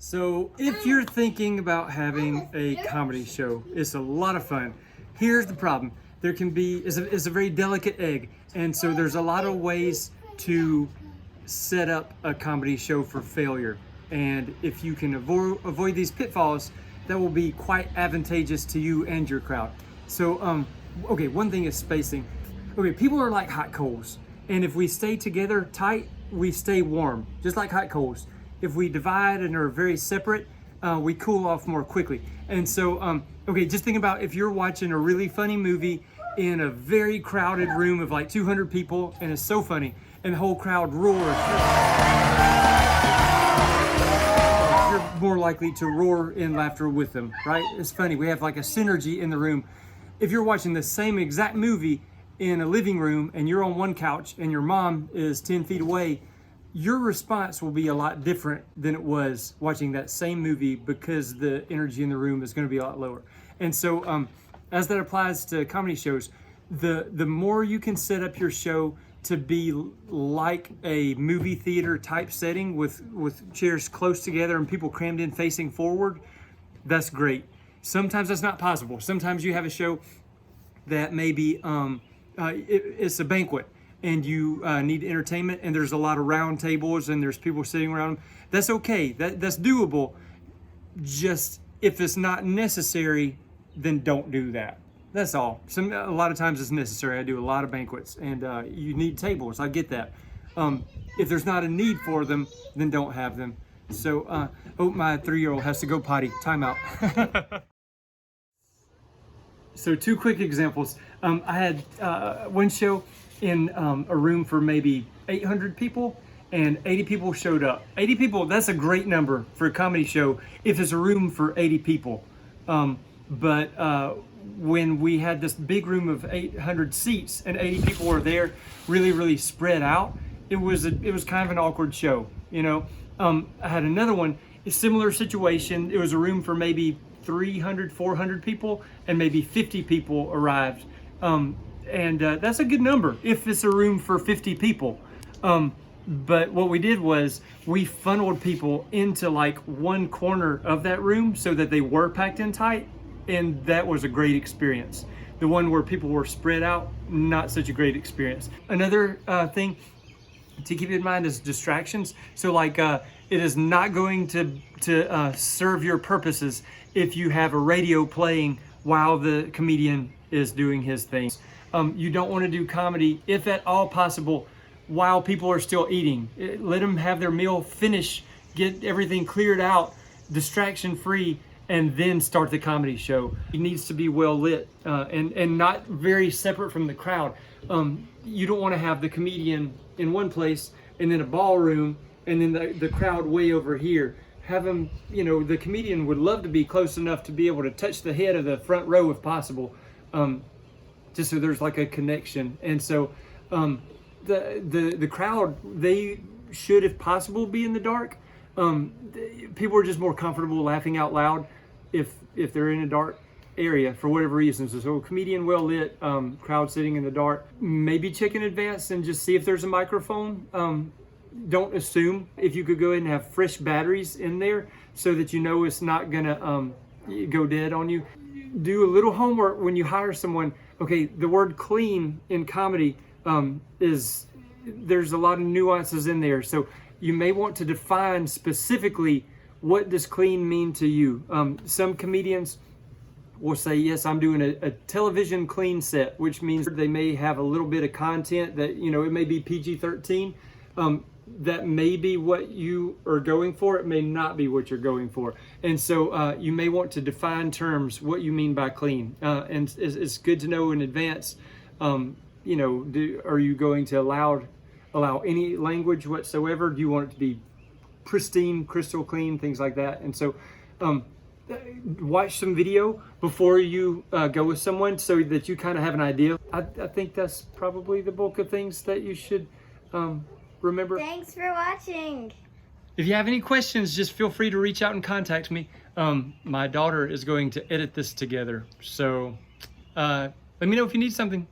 So if you're thinking about having a comedy show, it's a lot of fun. Here's the problem. There can be, it's a very delicate egg. And so there's a lot of ways to set up a comedy show for failure. And if you can avoid these pitfalls, that will be quite advantageous to you and your crowd. So, okay, one thing is spacing. Okay, people are like hot coals. And if we stay together tight, we stay warm, just like hot coals. If we divide and are very separate, we cool off more quickly. And so, okay, just think about if you're watching a really funny movie in a very crowded room of like 200 people, and it's so funny, and the whole crowd roars. You're more likely to roar in laughter with them, right? It's funny, we have like a synergy in the room. If you're watching the same exact movie in a living room and you're on one couch and your mom is 10 feet away, your response will be a lot different than it was watching that same movie because the energy in the room is going to be a lot lower. And so as that applies to comedy shows, the more you can set up your show to be like a movie theater type setting with chairs close together and people crammed in facing forward, that's great. Sometimes that's not possible. Sometimes you have a show that maybe it's a banquet and you need entertainment and there's a lot of round tables and there's people sitting around them. That's okay, that's doable. Just if it's not necessary, then don't do that. That's all. A lot of times it's necessary. I do a lot of banquets and you need tables, I get that. If there's not a need for them, then don't have them. So, oh, my 3-year-old has to go potty, time out. So 2 quick examples. I had one show in a room for maybe 800 people and 80 people showed up. 80 people, that's a great number for a comedy show if it's a room for 80 people. But when we had this big room of 800 seats and 80 people were there, really spread out, it was kind of an awkward show, you know. I had another one, a similar situation. It was a room for maybe 300, 400 people and maybe 50 people arrived. And that's a good number if it's a room for 50 people. But what we did was we funneled people into like one corner of that room so that they were packed in tight. And that was a great experience. The one where people were spread out, not such a great experience. Another thing to keep in mind is distractions. So like it is not going to serve your purposes if you have a radio playing while the comedian is doing his thing. You don't want to do comedy, if at all possible, while people are still eating. Let them have their meal, finish, get everything cleared out, distraction free, and then start the comedy show. It needs to be well lit and not very separate from the crowd. You don't want to have the comedian in one place and then a ballroom and then the crowd way over here. Have them, you know, the comedian would love to be close enough to be able to touch the head of the front row if possible, just so there's like a connection. And so the crowd, they should, if possible, be in the dark. People are just more comfortable laughing out loud if they're in a dark area for whatever reasons. So comedian well lit, crowd sitting in the dark. Maybe check in advance and just see if there's a microphone. Don't assume. If you could go ahead and have fresh batteries in there so that you know it's not gonna go dead on you. Do a little homework when you hire someone. Okay, the word clean in comedy there's a lot of nuances in there. So you may want to define specifically what does clean mean to you. Some comedians will say, yes, I'm doing a television clean set, which means they may have a little bit of content that, you know, it may be PG-13. That may be what you are going for. It may not be what you're going for. And so you may want to define terms, what you mean by clean. And it's good to know in advance, you know, are you going to allow any language whatsoever? Do you want it to be pristine, crystal clean, things like that? And so watch some video before you go with someone so that you kind of have an idea. I think that's probably the bulk of things that you should remember. Thanks for watching. If you have any questions, just feel free to reach out and contact me. My daughter is going to edit this together. So let me know if you need something.